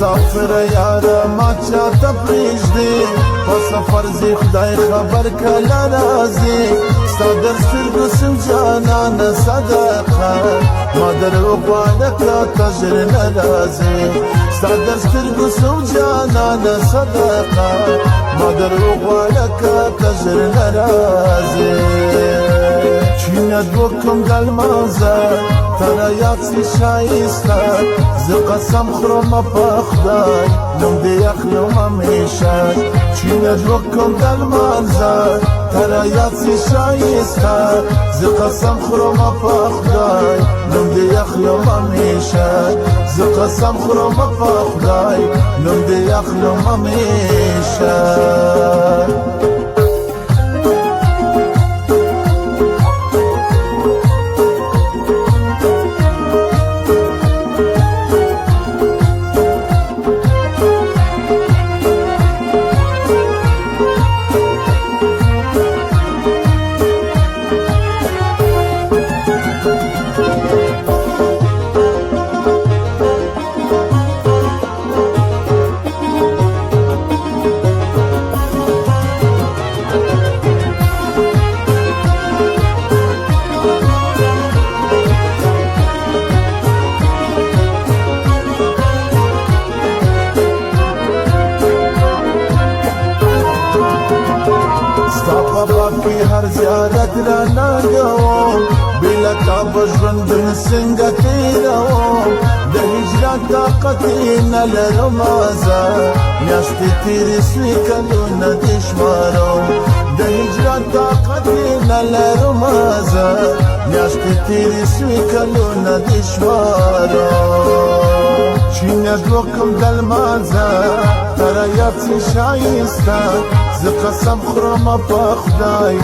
مسافر یاره ما چاته پرېږدې په سفر ځې خدای خبر کله راځې ستا در سترګو سم جانانه صدقه ما دروغ غواړه که ته ژر نه راځې ستا در سترګو سم جانانه صدقه ما دروغ غواړه که ته ژر نه راځې چې نیت وکړم د لمانځه ته رایاد سي ښایسته زه قسم خورمه په خدای نوم دې اخلم همیشه چې نیت وکړم د لمانځه ته رایاد سي ښایسته زه قسم خورمه په خدای نوم دې اخلم همیشه زه قسم خورمه په خدای نوم دې اخلم همیشه هر زیارت را ناګوم بلا تا به ژوند څنګه تېروم د هجرت طاقت یې نه لرمه زه میاشتې تېرې سوې کلونه دې شمارم د هجرت طاقت یې نه لرمه زه میاشتې تېرې سوې کلونه دې شمارم چې نیت وکړم د لمانځه ته رایاد سي ښایسته زه قسم خورمه په خدای